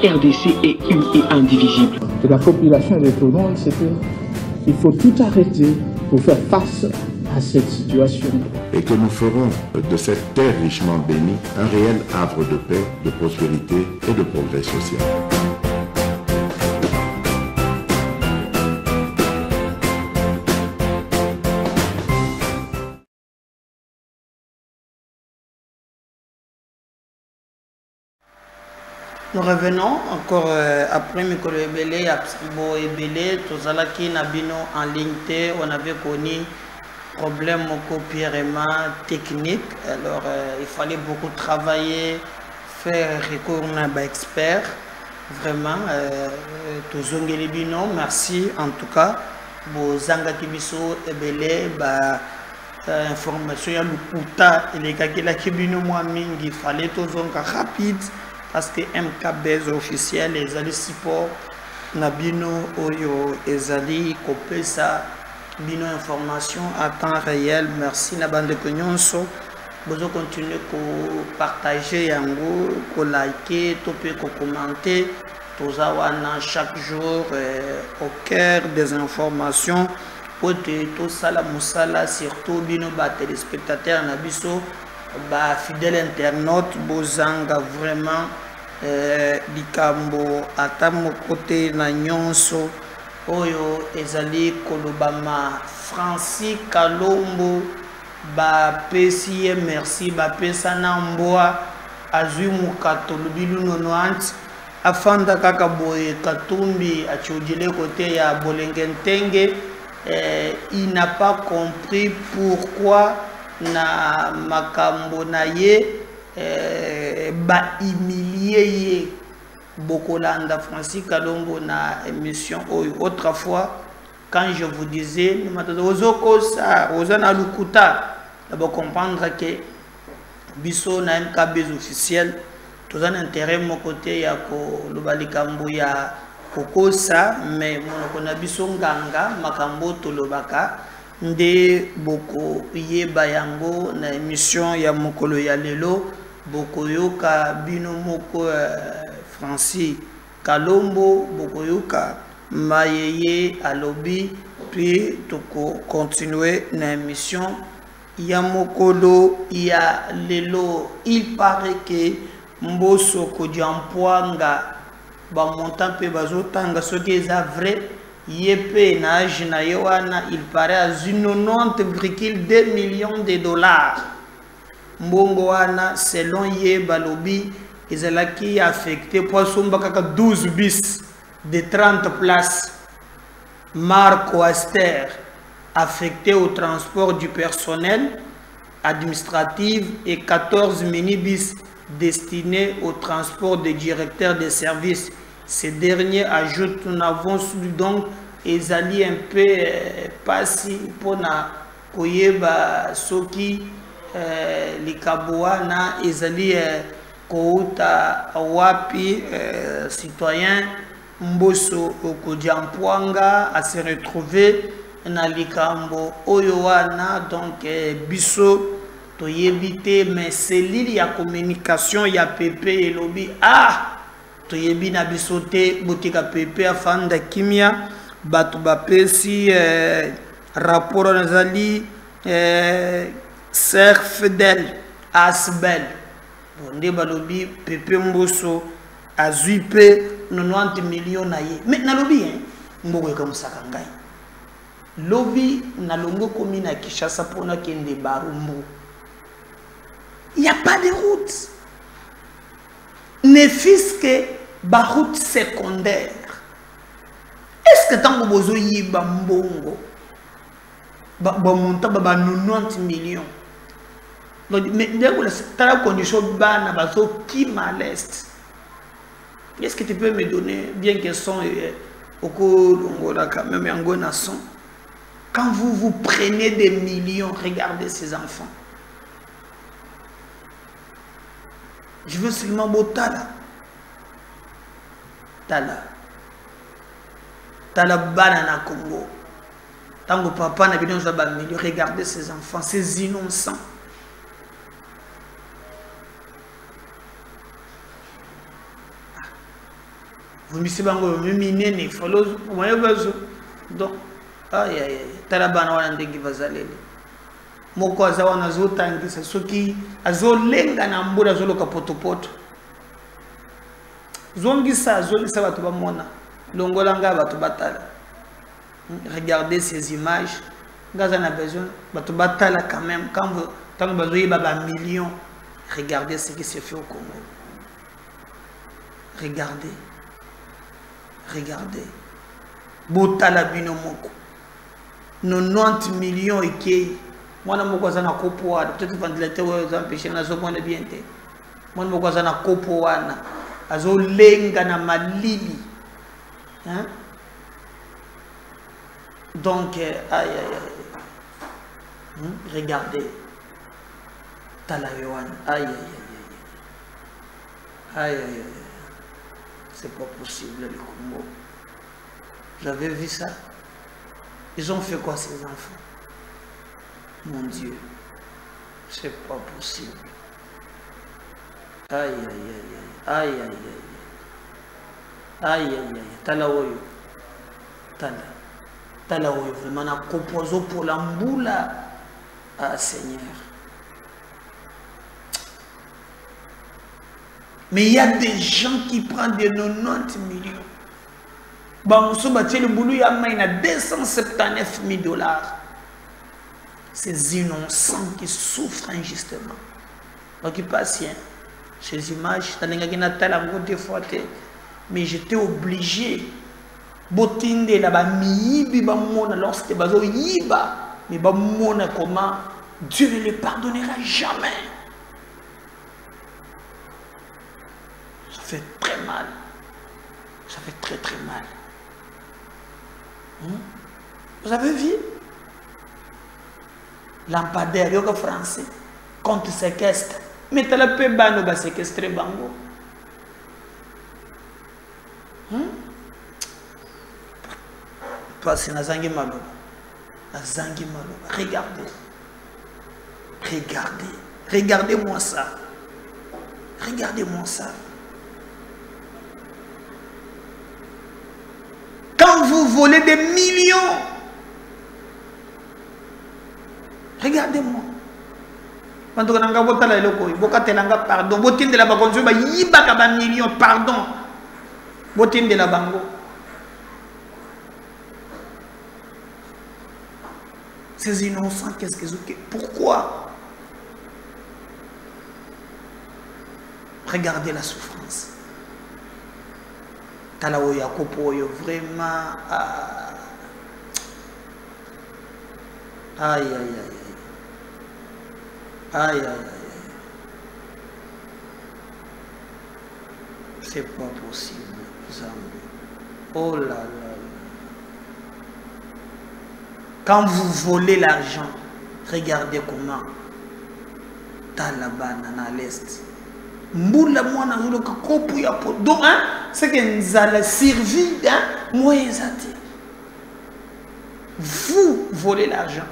RDC est une et indivisible. Et la population de Tonon, c'est qu'il faut tout arrêter pour faire face à cette situation. Et que nous ferons de cette terre richement bénie un réel havre de paix, de prospérité et de progrès social. Nous revenons encore après Mikolo Ebele, Absibo Ebele, Tozalaki Nabino en ligne, on avait connu problème copieusement technique. Alors il fallait beaucoup travailler, faire recours à un expert. Vraiment, Tozongeli Bino, merci en tout cas. Bozanga Kibiso Ebele, information ya luputa et les kakila Kibino Mouaming, il fallait Tozonga rapide. Parce que MKBZ officiel, les alliés support, Nabino Oyo, les alliés Kopesa, Bino information à temps réel. Merci Nabande Konyonso. Vous continuez à partager, à liker, à commenter. Tozawana chaque jour au cœur des informations. Pour tout ça, la moussala, surtout Bino téléspectateurs, Nabiso. Fidèle internaute, Bozanga vraiment likambo atamo côté na nyonso oyo ezali kolobama Francis Kalombo pesi merci pesa na mboa azui mukato lubilu nonoant afanda kaka boye katumbi achodile côté ya Bolengentenge. Il n'a pas compris pourquoi na makambo na ye humilié ye Bokolanda Francis Kalombo na émission autrefois quand je vous disais ozoko ça ozana lukuta d'abord comprendre que biso na MKBZ officiel tous un intérêt mon côté ya ko lobalikambo ya kokosa mais mon na biso nganga makambo tolobaka nde boko yeba yango na émission ya mokolo ya lelo boko yoka bino moko Francis Kalombo boko yoka mayeye alobi puis toko continuer na émission ya mokolo ya lelo. Il paraît que mboso ko diampoanga ba montant pe bazotanga ce qui est vrai. Yepé nage na yoana il paraît à 90,2 millions de dollars. Mbongo wana selon ye balobi ezalaki affecté poisson bakaka 12 bis de 30 places. Marco Aster affecté au transport du personnel administratif et 14 minibus destinés au transport des directeurs des services. Ces derniers ajoutent nous avons donc ezali un peu passi pour na koyeba soki likaboana ezali kouta wapi citoyen mboso okodiampoanga à se retrouver na likambo oyoana donc biso toyebite mais cellule ya communication ya PP et lobby toyebi na bisote botika pepe afanda kimia batu bapesi rapport nazali Ser Fidel Asbel bonde balobi pepe mboso azui pe 90 millions na ye mais na lobi mboko ka musaka ngai lobi na longo komi na Kinshasa pona kende barumbu. Il n'y a pas de route. Ne fût-ce que ba route secondaire. Est-ce que tango bozo yiba mbongo ba monta ba 90 millions. Donc mais la condition bana bazo qui maleste. Est-ce que tu peux me donner bien que son au cours quand même un son. Quand vous prenez des millions, regardez ces enfants. Je veux seulement Tala. Tala banana Congo. Tango papa n'a bien millions. Regardez ces enfants, ces innocents. Vous me savez, vous minez, il faut le donc, aïe aïe aïe, Talabana wana ndenge bazaleli. Moko azawa na zotangisa soki azolenga na mbula zoloka potopoto. Zongisa batu bamona. Longolanga batu batala. Regardez ces images. Gaza na besoin batu batala quand même quand vous tant que vous baba millions. Regardez ce qui se fait au Congo. Regardez. Regardez. Botala bino moko. 90 millions et qui moi moko za na kopo wana peut-être ventilateur ouais za empêcher na zo mona bien te. Moi moko za na kopo wana azo lenga na malili. Hein? Donc aïe aïe aïe. Regardez. Talayoan. Aïe aïe aïe. Aïe aïe aïe. C'est pas possible le Congo. J'avais vu ça. Ils ont fait quoi ces enfants? Mon Dieu. C'est pas possible. Aïe aïe aïe aïe. Aïe aïe aïe. Aïe aïe aïe. Talaoyo. Talaoyo. Vraiment, on a composé pour la mboula. Ah Seigneur. Mais il y a des gens qui prennent des 90 millions. Bamuso bâti le boulot, il y a 279 000 $. Ces innocents qui souffrent injustement. Donc, patient. Ces images, mais j'étais obligé. Botinde là-bas, lorsque bazo yiba, mais comment Dieu ne les pardonnera jamais. Ça fait très mal. Ça fait très très mal. Vous avez vu? Lampadaire, yoga français, contre séquestre. Mais tu as la paix, bah, nous séquestrer bango. Parce que Nazangi Maloba. Nazangi Maloba. Regardez. Regardez. Regardez-moi ça. Regardez-moi ça. Quand vous volez des millions, regardez-moi. Quand on a pardon, botin de la bagonzo, ba millions, pardon. Botin de la bango. Ces innocents, qu'est-ce qu'ils ont? Pourquoi? Regardez la souffrance. Talaoya Kopoyo, vraiment. Aïe, aïe, aïe. Aïe, aïe, aïe. C'est pas possible, Zambie. Oh là là. Quand vous volez l'argent, regardez comment. Talabana à l'est. Mboula moi na zolo kopu ya po. Donc hein, c'est que nous allons servir hein, moi ezati. Vous volez l'argent.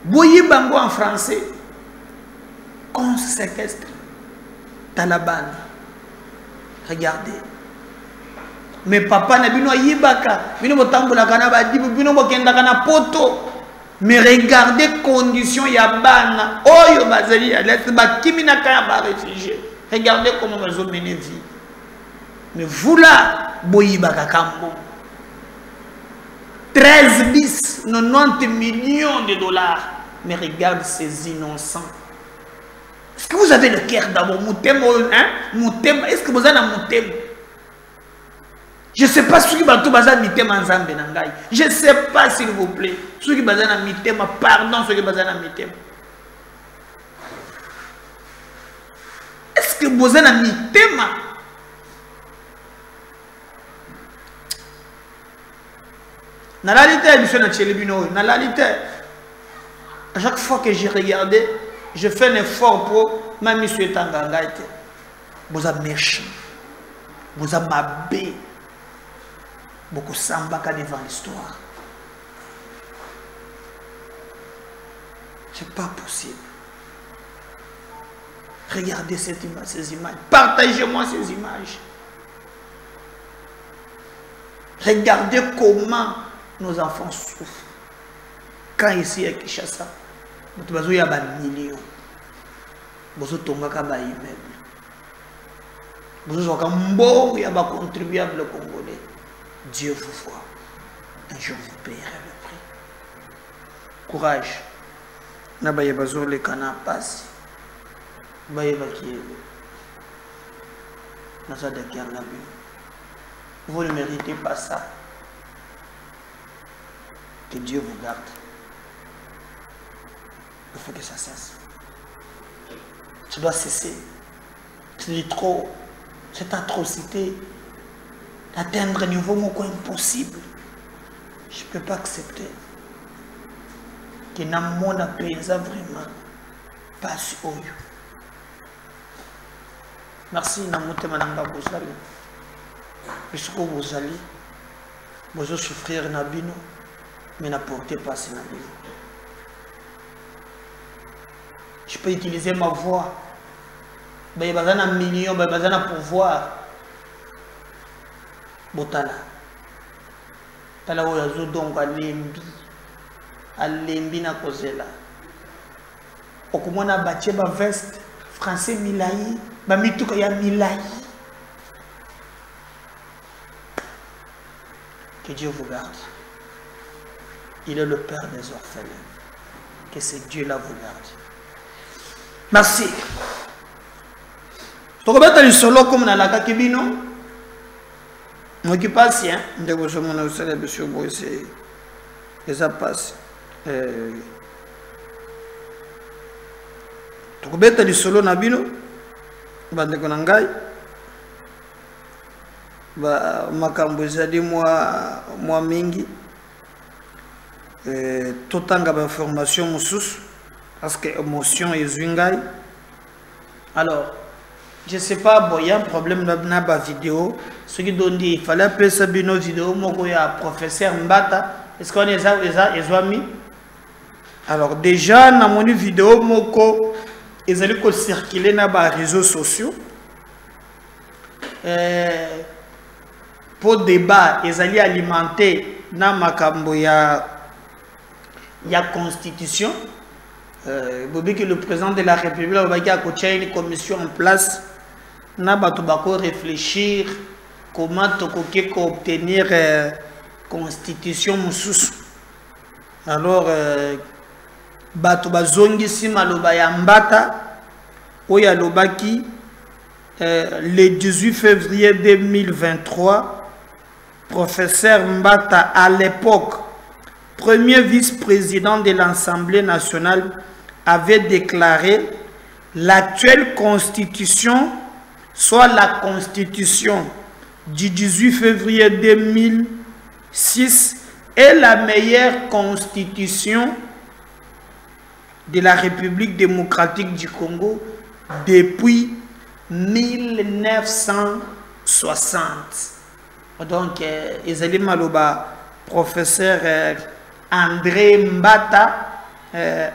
Boye bango en français. On se séquestre. Taliban. Regardez. Mais papa na bino yibaka, bino botambola kana ba dibu, bino bokenda kana poto. Mais regardez conditions ya bana. Oyo bazali ya laisse ba kimina kaya ba réfugié. Regardez comment ils ont mené vie. Mais vous là, boyibaka kambo. 13 bis, 90 millions de $. Mais regarde ces innocents. Est-ce que vous avez le cœur d'amour? Hein? Est-ce que vous avez un moutem? Je ne sais pas ce qui va tout bazar mitem en Zambie. Je ne sais pas s'il vous plaît. Ce qui bazar mitem, pardon, ce qui bazar mitem. Est-ce que vous avez un mitem? Dans la réalité, à chaque fois que j'ai regardé, je fais un effort pour ma mission Tanganga. Vous êtes méchant, vous êtes mabé, beaucoup sambaka devant l'histoire. C'est pas possible. Regardez ces images, partagez-moi ces images. Regardez comment nos enfants souffrent. Quand ici à Kinshasa, il y a des millions. Il y a des immeubles. Il y a des contribuables congolais. Dieu vous voit. Un jour vous paierez le prix. Courage. Na ba yebazo le kana passe. Ba yebaki. Na ça de cœur na bi. Vous ne méritez pas ça. Que Dieu vous garde. Il faut que ça cesse. Ça doit cesser. C'est trop. Cette atrocité d'atteindre un niveau impossible. Je ne peux pas accepter que dans le monde vraiment passe au lieu. Merci, Namoute Mananga Bozali. Puisque vous allez, vous souffrir Nabino, mais n'apportez pas ce Nabino. Je peux utiliser ma voix. Il y a un million, il y a un pouvoir. Botala. Tala où il y a donc à l'embi na kozela. Okumona bâti ba veste français milayi, ba mituka ya milayi. Que Dieu vous garde. Il est le Père des orphelins. Que ce Dieu-là vous garde. Merci. Tu regardes le solo comme dans la kakibino. Moi qui passe, hein. Je vais vous montrer le monsieur Boise. Et ça passe. Tu regardes le solo nabino. Bande konangai. Ba makambo ezali moi mingi. Totanga ba information mususu parce que émotion ezwingai. Alors je ne sais pas, il y a un problème dans la vidéo. Ce qui donne dit, il fallait appeler ça une vidéo. Il y a un professeur Mbata. Est-ce qu'on les a mis? Alors, déjà, dans mon vidéo, ils allaient circuler dans les réseaux sociaux. Pour débat, ils allaient alimenter dans la constitution. Que le président de la République a une commission en place. Na batubako réfléchir comment obtenir constitution mususu. Alors batubazongi si maloba ya Mbata oya lobaki le 18 février 2023 professeur Mbata à l'époque premier vice-président de l'Assemblée nationale avait déclaré l'actuelle constitution, soit la constitution du 18 février 2006, est la meilleure constitution de la République démocratique du Congo depuis 1960. Donc, Ezali Maloba, professeur André Mbata,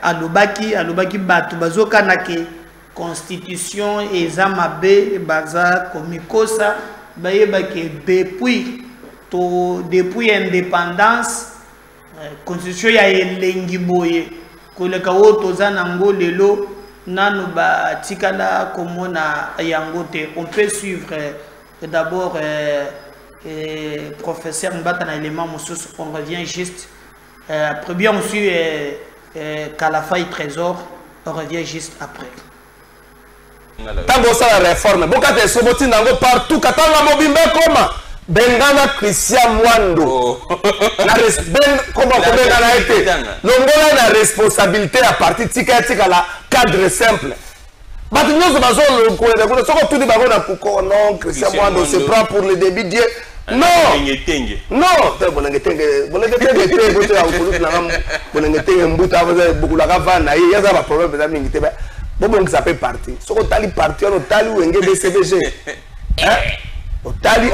alobaki batu bazoka nake constitution ezamabe baza komikosa bayebaki depuis indépendance constitution ya elengi boye koleka woto za nango lelo nanu batikala komona yango te. On peut suivre d'abord professeur Mbata na élément mususu. On revient juste après bien on suit Kalafaï Trésor, on revient juste après. Tango ça la réforme. Bokate soboti nango partout. Katanga mobimbe koma. Bengana Christian Mwando. Comment bengana été. Longola na responsabilité à partir tika la cadre simple. Batinyo bazo le ko na ko soko tout ba na kuko non Christian Mwando se prend pour le débit Dieu. Non, non,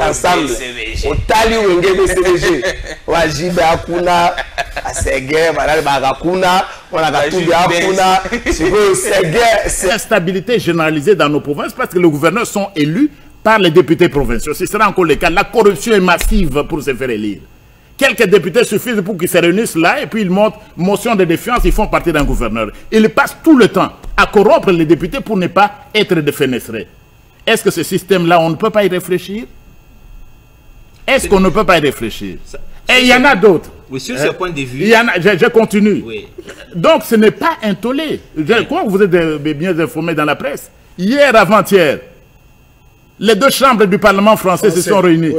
ensemble, instabilité généralisée dans nos provinces parce que les gouverneurs sont élus par les députés provinciaux. Ce sera encore le cas. La corruption est massive pour se faire élire. Quelques députés suffisent pour qu'ils se réunissent là et puis ils montent motion de défiance, ils font partie d'un gouverneur. Ils passent tout le temps à corrompre les députés pour ne pas être défenestrés. Est-ce que ce système-là, on ne peut pas y réfléchir? Est-ce qu'on ne peut pas y réfléchir? Et il y en a d'autres. Oui, sur ce point de vue. Il y en a, je continue. Oui. Donc ce n'est pas un tollé. Je crois que vous êtes bien informés dans la presse. Hier, avant-hier, les deux chambres du Parlement français se sont réunies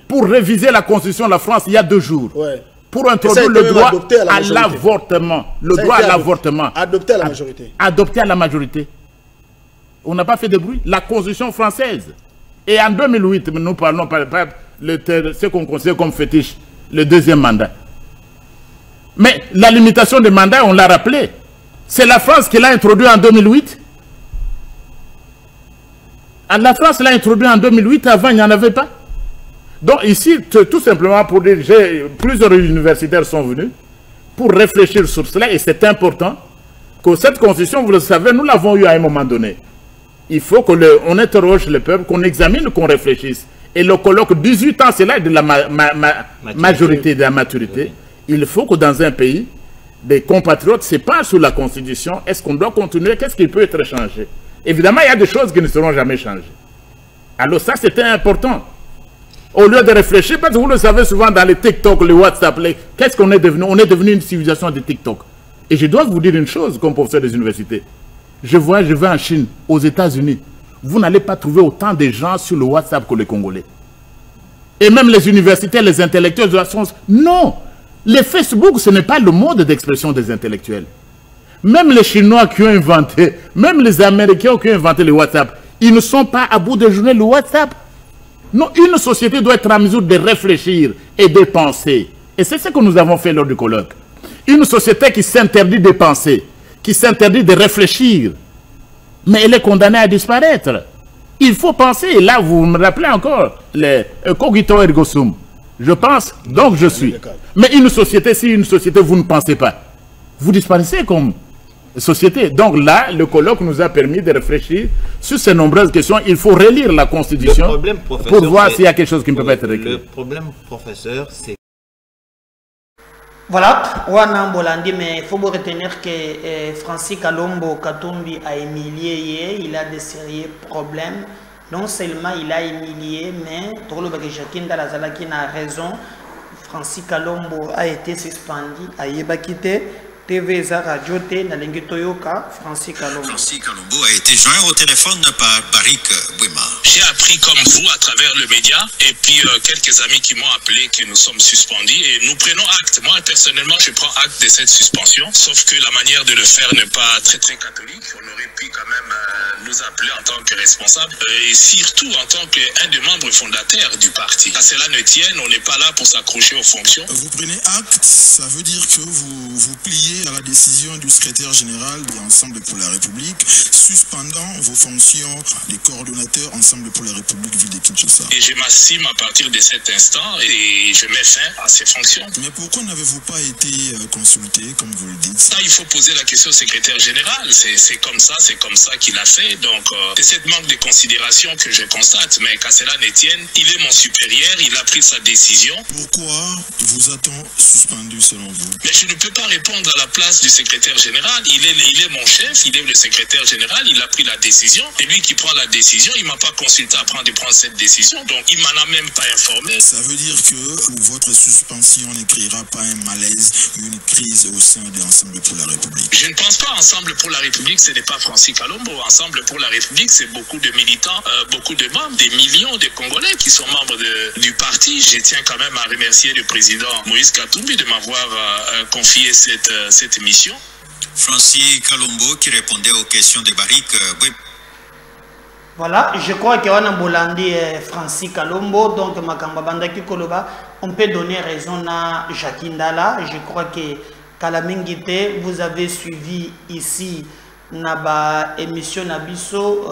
pour réviser la Constitution de la France il y a 2 jours. Pour introduire le droit à l'avortement. Le droit à l'avortement. Adopté à la majorité. Adopté à la majorité. On n'a pas fait de bruit. La Constitution française. Et en 2008, nous parlons par ce qu'on considère comme fétiche, le 2e mandat. Mais la limitation des mandats, on l'a rappelé. C'est la France qui l'a introduit en 2008. La France l'a introduit en 2008, avant il n'y en avait pas. Donc ici, tout simplement pour dire, plusieurs universitaires sont venus pour réfléchir sur cela, et c'est important que cette constitution, vous le savez, nous l'avons eu à un moment donné. Il faut qu'on interroge le peuple, qu'on examine, qu'on réfléchisse. Et le colloque 18 ans, c'est là de la majorité, de la maturité. Oui. Il faut que dans un pays, des compatriotes se penchent sur la constitution. Est-ce qu'on doit continuer? Qu'est-ce qui peut être changé? Évidemment, il y a des choses qui ne seront jamais changées. Alors ça, c'était important. Au lieu de réfléchir, parce que vous le savez souvent dans les TikTok, les WhatsApp, qu'est-ce qu'on est devenu? On est devenu une civilisation de TikTok. Et je dois vous dire une chose, comme professeur des universités. Je vais en Chine, aux États-Unis. Vous n'allez pas trouver autant de gens sur le WhatsApp que les Congolais. Et même les universitaires, les intellectuels de la science. Non! Les Facebook, ce n'est pas le mode d'expression des intellectuels. Même les Chinois qui ont inventé, même les Américains qui ont inventé le WhatsApp, ils ne sont pas à bout de journée le WhatsApp. Non, une société doit être en mesure de réfléchir et de penser. Et c'est ce que nous avons fait lors du colloque. Une société qui s'interdit de penser, qui s'interdit de réfléchir, mais elle est condamnée à disparaître. Il faut penser, et là vous me rappelez encore, les cogito ergo sum. Je pense, donc je suis. Mais une société, si une société vous ne pensez pas, vous disparaissez comme société. Donc là, le colloque nous a permis de réfléchir sur ces nombreuses questions. Il faut relire la Constitution pour voir s'il y a quelque chose qui ne peut pas être réglé. Le problème, professeur, c'est... Voilà, Wana Bolandi, mais il faut retenir que Francis Kalombo Katumbi a humilié, il a des sérieux problèmes. Non seulement il a humilié, mais Jacques Ndala qui a raison. Francis Kalombo a été suspendu, a quitté. TV Radio T, Nalengi Toyoka, Francis Kalombo. Francis Kalombo a été joint au téléphone par Barik Bouima. J'ai appris comme vous à travers le média et puis quelques amis qui m'ont appelé que nous sommes suspendus et nous prenons acte. Moi personnellement je prends acte de cette suspension, sauf que la manière de le faire n'est pas très catholique. On aurait pu quand même nous appeler en tant que responsable et surtout en tant qu'un des membres fondateurs du parti. À cela ne tienne, on n'est pas là pour s'accrocher aux fonctions. Vous prenez acte, ça veut dire que vous pliez à la décision du secrétaire général de Ensemble pour la République, suspendant vos fonctions de coordonnateur Ensemble pour la République ville de Kinshasa. Et je m'assume à partir de cet instant et je mets fin à ces fonctions. Mais pourquoi n'avez-vous pas été consulté, comme vous le dites? Ça, il faut poser la question au secrétaire général. C'est comme ça qu'il a fait. Donc, c'est cette manque de considération que je constate. Mais qu'à cela ne tienne, il est mon supérieur, il a pris sa décision. Pourquoi vous a-t-on suspendu selon vous? Mais je ne peux pas répondre à la place du secrétaire général. Il est mon chef, il est le secrétaire général, il a pris la décision. Et lui qui prend la décision, il ne m'a pas consulté avant de prendre cette décision. Donc, il ne m'en a même pas informé. Ça veut dire que votre suspension ne créera pas un malaise, une crise au sein de l'Ensemble pour la République? Je ne pense pas. Ensemble pour la République, ce n'est pas Francis Kalombo. Ensemble pour la République, c'est beaucoup de militants, beaucoup de membres, des millions de Congolais qui sont membres du parti. Je tiens quand même à remercier le président Moïse Katumbi de m'avoir confié cette mission. Francis Kalombo qui répondait aux questions de Barik. Voilà, je crois qu'on a Bolandi Francis Kalombo, donc Makamba Bandaki Koloba, on peut donner raison à Jacques Ndala. Je crois que Kalamingite, vous avez suivi ici Naba émission Nabiso,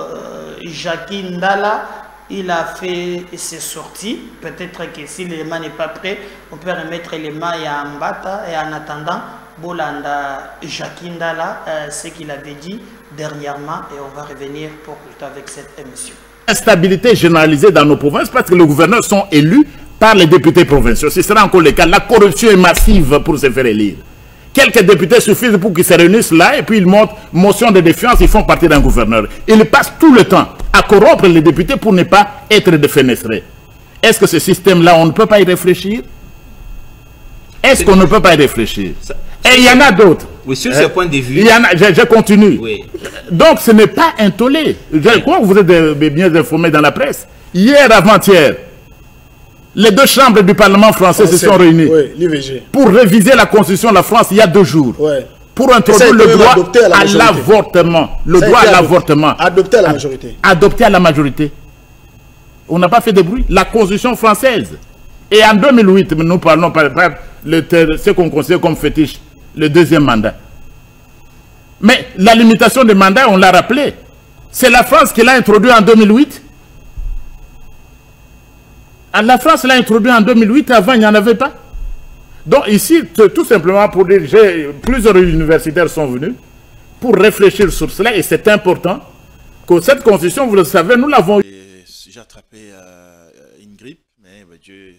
Jacques Ndala, il a fait ses sorties. Peut-être que si l'élément n'est pas prêt, on peut remettre l'élément à Mbata et en attendant, Bolanda Jacques Ndala, ce qu'il avait dit dernièrement, et on va revenir pour avec cette émission. instabilité généralisée dans nos provinces parce que les gouverneurs sont élus par les députés provinciaux. Ce sera encore le cas. La corruption est massive pour se faire élire. Quelques députés suffisent pour qu'ils se réunissent là et puis ils montent motion de défiance, ils font partie d'un gouverneur. Ils passent tout le temps à corrompre les députés pour ne pas être défenestrés. Est-ce que ce système-là, on ne peut pas y réfléchir? Est-ce qu'on ne peut pas y réfléchir? Et il y en a d'autres. Oui, sur ce point de vue. Il y en a, je continue. Oui. Donc ce n'est pas un tollé. Je crois que vous êtes bien informés dans la presse. Hier, avant-hier, les deux chambres du Parlement français se sont réunies pour réviser la Constitution de la France il y a 2 jours. Pour introduire le droit à l'avortement. Le droit à l'avortement. Adopté à la majorité. Adopté à la majorité. On n'a pas fait de bruit. La Constitution française. Et en 2008, nous parlons par ce qu'on considère comme fétiche, le 2e mandat. Mais la limitation des mandats, on l'a rappelé. C'est la France qui l'a introduit en 2008. La France l'a introduit en 2008, avant il n'y en avait pas. Donc ici, tout simplement pour dire, plusieurs universitaires sont venus pour réfléchir sur cela et c'est important que cette constitution, vous le savez, nous l'avons... J'ai attrapé une grippe, mais Dieu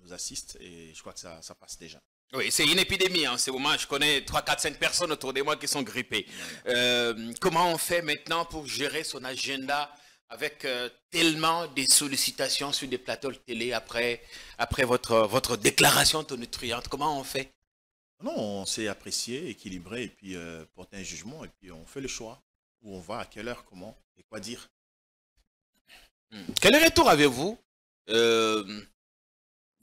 nous assiste et je crois que ça passe déjà. Oui, c'est une épidémie en ce moment. Je connais 3, 4, 5 personnes autour de moi qui sont grippées. Comment on fait maintenant pour gérer son agenda avec tellement de sollicitations sur des plateaux de télé après votre déclaration tonitruante? Comment on fait? Non, on s'est apprécié, équilibré et puis porter un jugement et puis on fait le choix. Où on va, à quelle heure, comment et quoi dire. Quel retour avez-vous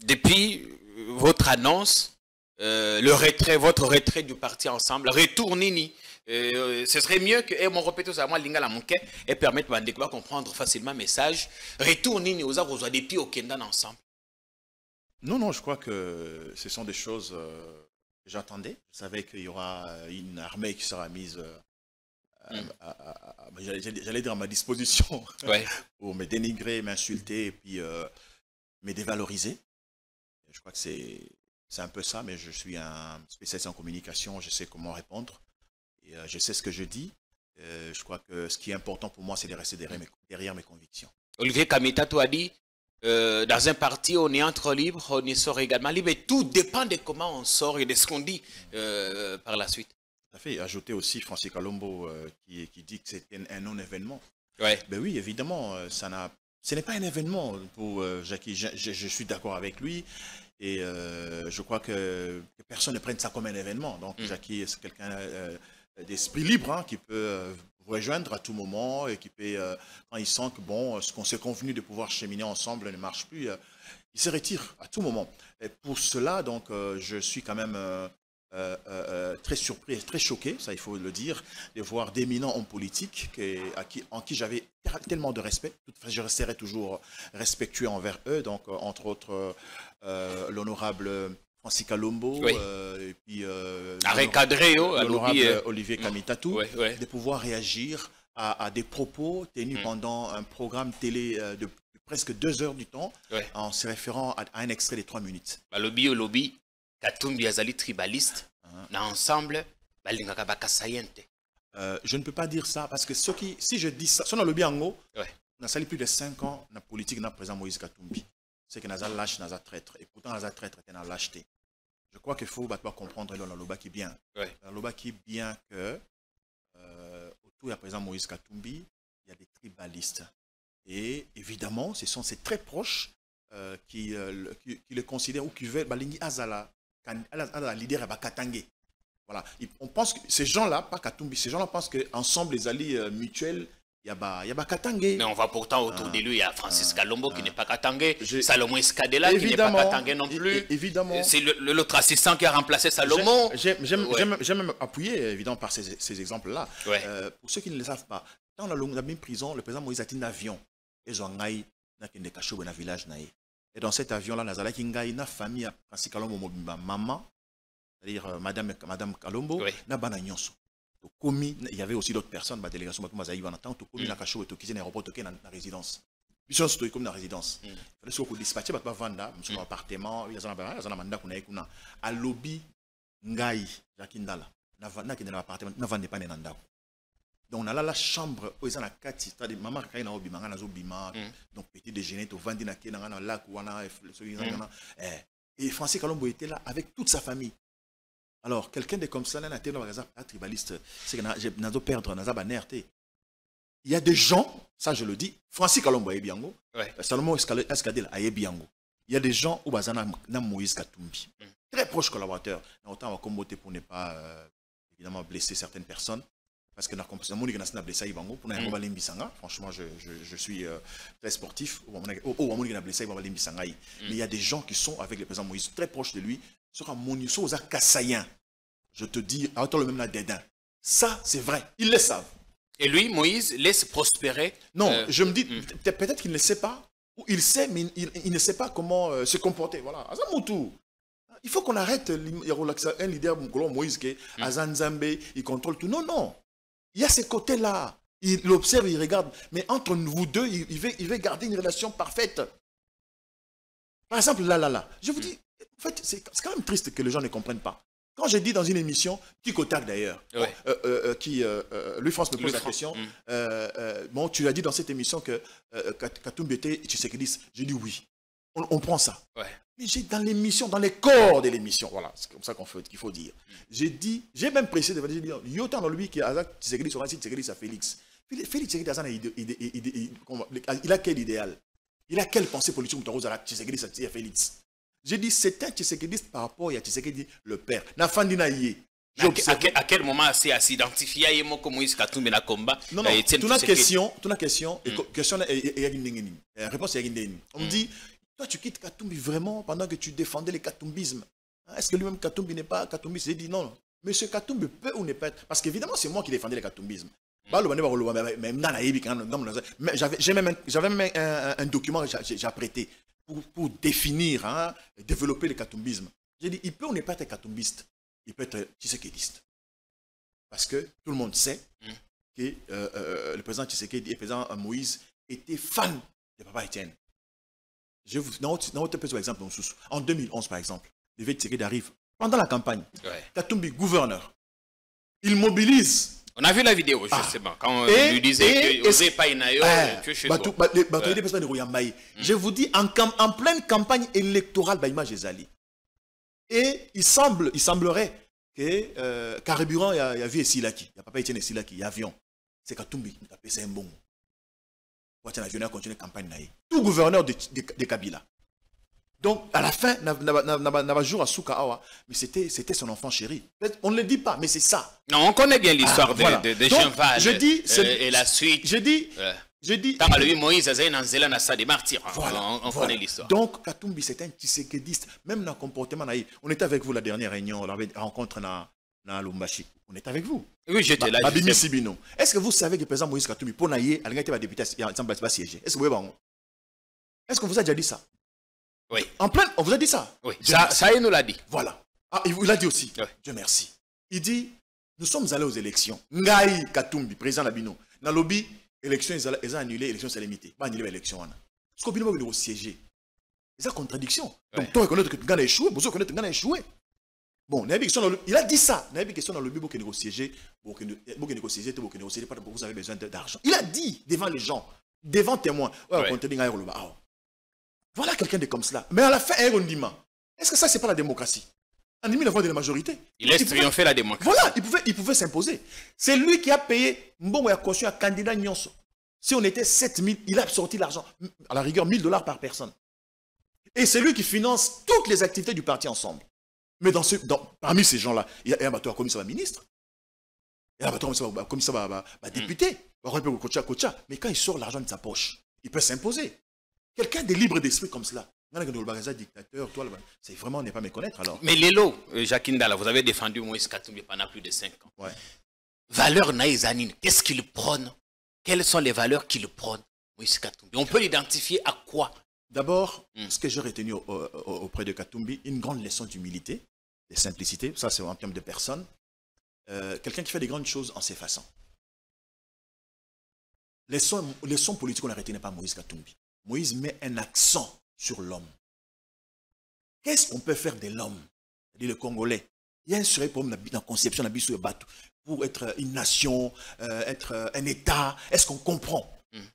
depuis votre annonce, votre retrait du parti Ensemble, retour Nini? Ce serait mieux que mon répète à moi lingala monke et permettre de comprendre facilement le message. Retour Nini aux arbres des pieds au Kendan Ensemble. Non, je crois que ce sont des choses que j'attendais. Je savais qu'il y aura une armée qui sera mise j'allais dire à ma disposition pour me dénigrer, m'insulter et puis me dévaloriser. Je crois que c'est un peu ça, mais je suis un spécialiste en communication, je sais comment répondre et je sais ce que je dis. Je crois que ce qui est important pour moi, c'est de rester derrière mes convictions. Olivier Kamitatou a dit, dans un parti, on est entre libres, on y sort également libre, et tout dépend de comment on sort et de ce qu'on dit par la suite. Tout à fait. Ajouter aussi Francis Kalombo qui dit que c'est un non-événement. Ouais. Ben oui, évidemment, ce n'est pas un événement pour Jackie. Je suis d'accord avec lui et je crois que personne ne prenne ça comme un événement. Donc Jackie, c'est quelqu'un d'esprit libre hein, qui peut vous rejoindre à tout moment et qui peut, quand il sent que bon, ce qu'on s'est convenu de pouvoir cheminer ensemble ne marche plus, il se retire à tout moment. Et pour cela, donc, je suis quand même très surpris, très choqué, ça il faut le dire, de voir d'éminents hommes politiques en qui j'avais tellement de respect. Je resterai toujours respectueux envers eux, donc entre autres l'honorable Francis Kalombo, et puis l'honorable Olivier Kamitatou, de pouvoir réagir à des propos tenus pendant un programme télé de presque 2 heures du temps, en se référant à un extrait de 3 minutes. Lobby. Katumbi azali tribaliste, na ensemble, balingaka bakasayente. Je ne peux pas dire ça parce que si je dis ça, si on a le bien en haut, on a sali plus de 5 ans dans la politique dans le président Moïse Katumbi. C'est que Naza lâche, Naza traître. Et pourtant, Naza traître est dans lâcheté. Je crois qu'il faut comprendre le Loba qui est bien. Le Loba qui est bien que, autour du président Moïse Katumbi, il y a des tribalistes. Et évidemment, c'est très proches qui le considèrent ou qui veulent Balingi Azala. Leader à Bakatangé. Voilà. On pense que ces gens-là, pas Katumbi, ces gens-là pensent qu'ensemble, les alliés mutuels, il y a Bakatangé. Mais on voit pourtant autour de lui, il y a Francis Kalombo qui n'est pas Katangé, Salomon Escadela qui n'est pas Katangé non plus. Évidemment. C'est l'autre assistant qui a remplacé Salomon. J'aime même appuyer, évidemment, par ces exemples-là. Pour ceux qui ne le savent pas, dans la même prison, le président Moïse a un avion. Ils ont un village. Et dans cet avion-là, Nazala Kinga, une famille à Francis Kalombo, maman, c'est-à-dire Madame Kalombo, na bananyonso. Il y avait aussi d'autres personnes, ma délégation, ma zaïva, na tant, komi na kacho, to kizene aéroport, toke na résidence. Puis on se trouve comme na résidence. Il fallait se dispatcher, batba vanda, mon appartement, il y a un mandat qu'on a écouté, à lobby ngai, Jakindala, na qui dans l'appartement, na vende pas nandako. Donc on a là la chambre où ils ont la carte, c'est-à-dire maman quand il a obima, donc petit déjeuner, au vandi na kena na lac ou na et Francis Kalombo était là avec toute sa famille. Alors quelqu'un de comme ça là, un tribaliste, c'est que n'a pas perdre, n'a pas nerté. Il y a des gens, ça je le dis, Francis Kalombo est bien, Salomon Escadel est bien. Il y a des gens où bazana na Moïse Katumbi, très proche collaborateur. Autant on va commoter pour ne pas évidemment blesser certaines personnes. Parce que franchement, je suis très sportif. Mais il y a des gens qui sont avec le président Moïse, très proches de lui. Je te dis, le même dédain. Ça, c'est vrai. Ils le savent. Et lui, Moïse, laisse prospérer. Non, je me dis, peut-être qu'il ne sait pas. Ou il sait, mais il ne sait pas comment se comporter. Voilà. Il faut qu'on arrête un leader Moïse qui est Azanzambe, il contrôle tout. Non, non. Il y a ces côtés-là. Il observe, il regarde. Mais entre vous deux, il veut garder une relation parfaite. Par exemple, là. Je vous dis, en fait, c'est quand même triste que les gens ne comprennent pas. Quand je dis dans une émission, qui Kotak d'ailleurs, Louis-France me pose la question, bon, tu as dit dans cette émission que Katumbi était Tshisekedi. J'ai dit oui. On prend ça. Ouais. Mais j'ai dans l'émission, dans les corps de l'émission, voilà, c'est comme ça qu'il faut dire. J'ai dit, j'ai même précisé de dire, il y a autant dans lui qui a Tshisekedi sur un site, Tshisekedi à Félix. Félix Tshisekedi, il a quel idéal? Il a quelle pensée politique pour Tshisekedi à Félix? J'ai dit, c'est un Tshisekedi par rapport à Tshisekedi, le père. À quel moment c'est à s'identifier à comme Moïse Katumbi na combat? Non, non, tu as question, réponse on me dit, toi, tu quittes Katumbi vraiment pendant que tu défendais le katumbisme. Est-ce que lui-même Katumbi n'est pas katumbiste? J'ai dit non. Monsieur Katumbi peut ou ne peut être. Parce qu'évidemment, c'est moi qui défendais le katumbisme. J'avais même un document que j'ai apprêté pour définir, développer le katumbisme. J'ai dit, il peut ou ne peut être katumbiste. Il peut être tshisekédiste. Parce que tout le monde sait que le président Tshisekedi et le président Moïse étaient fans de Papa Etienne. Je vous donne un autre exemple. En 2011, par exemple, le Tshisekedi arrive pendant la campagne. Katumbi, gouverneur. Il mobilise. On a vu la vidéo, justement, quand on lui disait que Osé Painayo, tu es chez toi. Je vous dis, en pleine campagne électorale, Baïma Gézali. Et il semblerait que Carburant, il y a vu Silaki. Il y a Papa Etienne et Silaki, il y a avion. C'est Katumbi qui a fait un bon. Continuer la campagne. Tout gouverneur de Kabila. Donc, à la fin, n'a jour à Souka, mais c'était son enfant chéri. On ne le dit pas, mais c'est ça. Non, on connaît bien l'histoire de Cheval. Je dis, et la suite. Je dis. Moïse a des martyrs. On connaît l'histoire. Donc, Katumbi, c'est un tshisekédiste. Même dans le comportement, on était avec vous la dernière réunion, on avait rencontré dans Lumbashi. On est avec vous. Oui, j'étais là. Est-ce que vous savez que le président Moïse Katumbi, pour naïe, elle a été député, il va siéger? Est-ce que vous voyez? Est-ce qu'on vous a déjà dit ça? Oui. En plein, on vous a dit ça? Oui. Ça, il nous l'a dit. Voilà. Ah, il l'a dit aussi. Oui. Dieu merci. Il dit, nous sommes allés aux élections. Ngaï Katumbi, président Labino. Dans le lobby, élection, ils ont annulé, élection, c'est limité. Pas annulé l'élection. Parce qu'on peut siéger. C'est une contradiction. Donc, toi, reconnaître que tu as échoué, vous reconnaître que tu as échoué. Bon, il a dit ça. Il y a une question dans le but pour que vous négociez, pour que vous négociez, vous avez besoin d'argent. Il a dit devant les gens, devant témoins. Voilà quelqu'un de comme cela. Mais à la fin, est-ce que ça, c'est pas la démocratie? On a mis la voix de la majorité. Il laisse triompher la démocratie. Voilà, il pouvait s'imposer. C'est lui qui a payé Mbongo a caution à candidat Nyonso. Si on était 7000, il a sorti l'argent. À la rigueur, $1000 par personne. Et c'est lui qui finance toutes les activités du parti ensemble. Mais parmi ces gens-là, il y a un batteur comme ça, ministre. Il y a un batteur comme ça, député. Mais quand il sort l'argent de sa poche, il peut s'imposer. Quelqu'un de libre d'esprit comme cela. Dictateur, c'est vraiment ne pas me connaître alors. Mais Lélo, Jacques Ndala, vous avez défendu Moïse Katumbi pendant plus de 5 ans. Ouais. Valeurs naïzanine, qu'est-ce qu'il prône? Quelles sont les valeurs qu'il prône, Moïse Katumbi? On peut l'identifier à quoi? D'abord, ce que j'ai retenu auprès de Katumbi, une grande leçon d'humilité, de simplicité, ça c'est en termes de personne. Quelqu'un qui fait des grandes choses en s'effaçant. Leçon politique, on ne retenait pas Moïse Katumbi. Moïse met un accent sur l'homme. Qu'est-ce qu'on peut faire de l'homme? C'est-à-dire le Congolais. Il y a un seul problème dans la conception de la bateau. Pour être une nation, être un État, est-ce qu'on comprend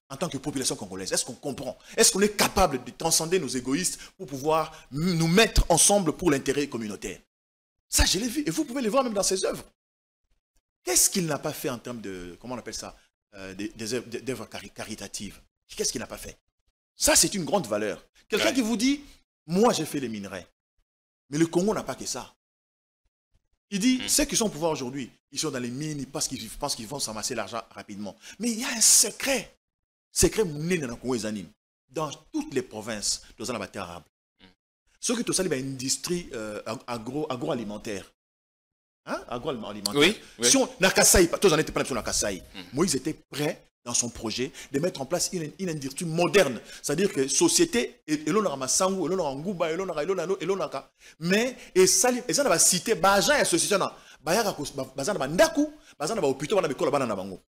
en tant que population congolaise? Est-ce qu'on comprend? Est-ce qu'on est capable de transcender nos égoïstes pour pouvoir nous mettre ensemble pour l'intérêt communautaire? Ça, je l'ai vu. Et vous pouvez le voir même dans ses œuvres. Qu'est-ce qu'il n'a pas fait en termes de, comment on appelle ça, des œuvres caritatives? Qu'est-ce qu'il n'a pas fait? Ça, c'est une grande valeur. Quelqu'un qui vous dit, moi, j'ai fait les minerais. Mais le Congo n'a pas que ça. Il dit, ceux qui sont au pouvoir aujourd'hui, ils sont dans les mines, ils pensent qu'ils vont s'amasser l'argent rapidement. Mais il y a un secret. Secret né dans le Congo, dans toutes les provinces, dans la terre arabe. Ce que tout ça, il y a une industrie agroalimentaire. Hein? Agroalimentaire. Oui. Si on n'a qu'à ça, tous en étaient pas sur la Kassai. Moïse était prêt dans son projet de mettre en place une industrie moderne. C'est-à-dire que société, et l'on a Massangu, et l'on a Ngouba, et l'on a mais, et ça va citer, Bajan et association, Bayaka, Bazan va Ndaku, Bazan va au putain, va l'école, va bango.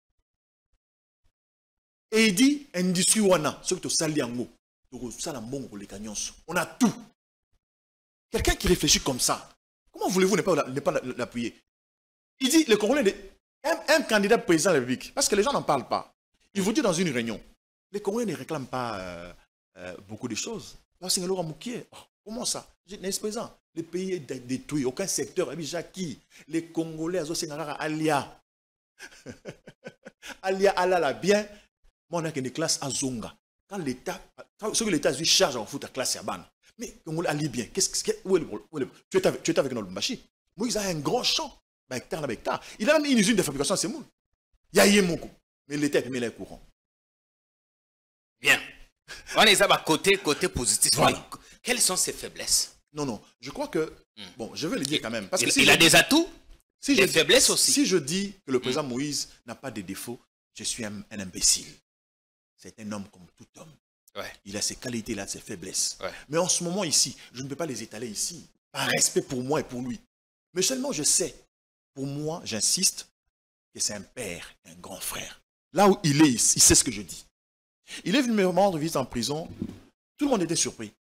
Et il dit, industrie wana, ce que tu sali en haut, on a tout. Quelqu'un qui réfléchit comme ça, comment voulez-vous ne pas l'appuyer? Il dit, le Congolais, un candidat président de la République, parce que les gens n'en parlent pas. Il vous dit dans une réunion, les Congolais ne réclament pas beaucoup de choses. Comment ça? N'est-ce présent? Le pays est détruit, aucun secteur. Les Congolais, alia. Alia, ala, bien. Moi, on a une classe à Zonga. Quand l'État, ce que l'État charge en fout à classe à Ban. Mais Congolais, ali bien. Où est le problème? Tu es avec notre machine. Moïse a un grand champ. Il a même une usine de fabrication à Semoun. Il y a Yemoko. Mais l'État met les courants. Bien. On est à côté positif. Voilà. Quelles sont ses faiblesses? Non. Je crois que... Bon, je vais le dire quand même. Parce que il a des atouts, des faiblesses aussi. Si je dis que le président Moïse n'a pas de défauts, je suis un imbécile. C'est un homme comme tout homme. Ouais. Il a ses qualités, il a ses faiblesses. Ouais. Mais en ce moment ici, je ne peux pas les étaler ici. Par respect pour moi et pour lui. Mais seulement je sais. Pour moi, j'insiste que c'est un père, un grand frère. Là où il est, il sait ce que je dis. Il est venu me rendre visite en prison. Tout le monde était surpris.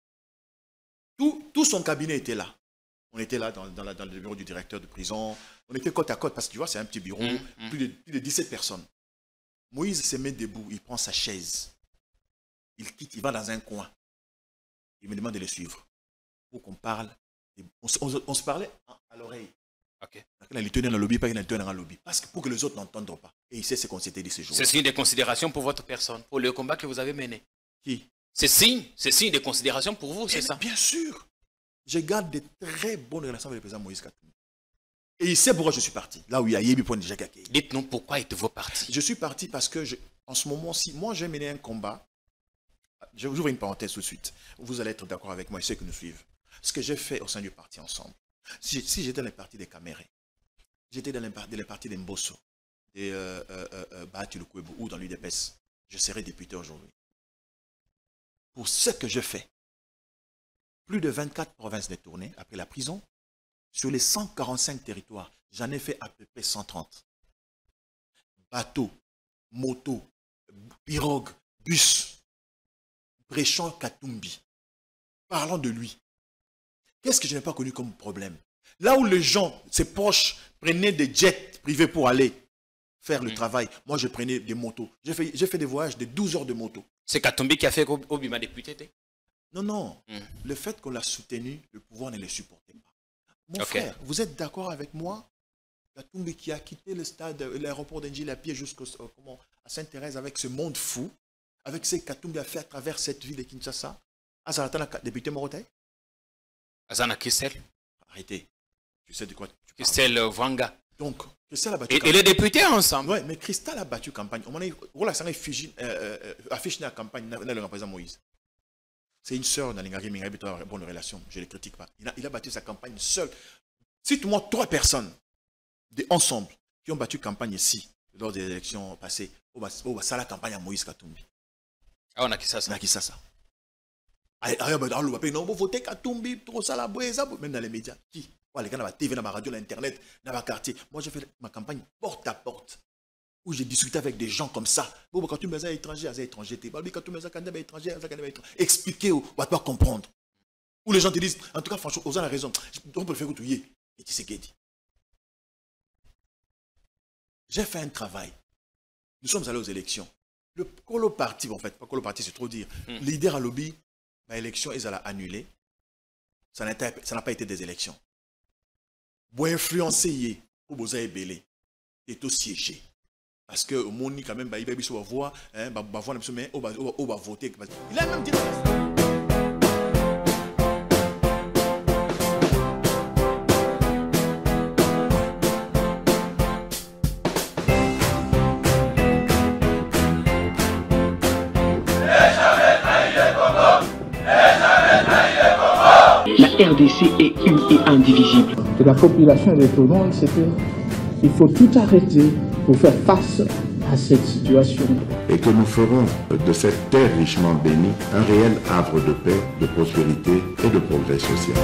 Tout son cabinet était là. On était là dans le bureau du directeur de prison. On était côte à côte parce que tu vois, c'est un petit bureau. Plus de 17 personnes. Moïse se met debout. Il prend sa chaise. Il quitte, il va dans un coin. Il me demande de le suivre. Pour qu'on parle. On se parlait à l'oreille. Okay. Il tenait dans le lobby, pas qu'il tenait dans le lobby. Parce que pour que les autres n'entendent pas. Et il sait ce qu'on s'était dit ce jour. C'est signe de considération pour votre personne, pour le combat que vous avez mené. Qui? C'est signe de considération pour vous, c'est ça? Bien sûr. Je garde de très bonnes relations avec le président Moïse Katumbi. Et il sait pourquoi je suis parti. Là où il y a Yebi Point déjà Kakei. Dites-nous pourquoi êtes-vous parti? Je suis parti parce que, en ce moment-ci, moi j'ai mené un combat. Je vous ouvre une parenthèse tout de suite. Vous allez être d'accord avec moi et ceux qui nous suivent. Ce que j'ai fait au sein du parti ensemble. Si j'étais dans les partis des Camérés, j'étais dans les partis des Mbosso, des Bahati Lukwebo ou dans l'UDPS, je serais député aujourd'hui. Pour ce que je fais, plus de 24 provinces détournées après la prison, sur les 145 territoires, j'en ai fait à peu près 130. Bateau, moto, pirogue, bus, Bréchamp Katumbi. Parlons de lui. Qu'est-ce que je n'ai pas connu comme problème? Là où les gens, ses proches, prenaient des jets privés pour aller faire le travail, moi je prenais des motos. J'ai fait des voyages de 12 heures de moto. C'est Katumbi qui a fait Obima député? Non. Le fait qu'on l'a soutenu, le pouvoir ne le supportait pas. Mon frère, vous êtes d'accord avec moi? Katumbi qui a quitté le stade, l'aéroport d'Enjil à pied jusqu'à Sainte-Thérèse avec ce monde fou, avec ce que Katumbi a fait à travers cette ville de Kinshasa, Azaratan, député Morotai? Azana Christelle. Arrêtez. Tu sais de quoi tu parles. Christelle Vanga. Donc, Christelle a battu campagne. Et les députés ensemble. Oui, mais Christelle a battu campagne. On a affiché la campagne dans le président Moïse. C'est une sœur dans l'Ingari Mingabi, bonne relation. Je ne le critique pas. Il a battu sa campagne seul. Cite-moi 3 personnes ensemble qui ont battu campagne ici, lors des élections passées. Ça la campagne à Moïse Katumbi. Ah, on a qui ça? On a qui ça? Non, vous votez Katumbi, trop ça la boise, même dans les médias. Qui? Les gars dans la TV, dans la radio, dans l'internet, dans le quartier. Moi, j'ai fait ma campagne porte à porte, où j'ai discuté avec des gens comme ça. Bon, quand tu me dis étranger, quand tu me dis étranger, expliquez, on va pas comprendre. Où les gens te disent, en tout cas, franchement, on a raison. On peut le faire oublier. Et tu sais ce qu'il dit. j'ai fait un travail. Nous sommes allés aux élections. Le Colo Parti, en fait, pas Colo Parti, c'est trop dire. Leader à lobby, l'élection, ils allaient annuler. Ça n'a pas été des élections. Pour influencer, pour vous belé, et au siéger. Parce que au monde, quand même, il va voir, mais on va voter. Il a même dit. La RDC est une et indivisible. De la population et des tournants, etc. Il faut tout arrêter pour faire face à cette situation. Et que nous ferons de cette terre richement bénie un réel havre de paix, de prospérité et de progrès social.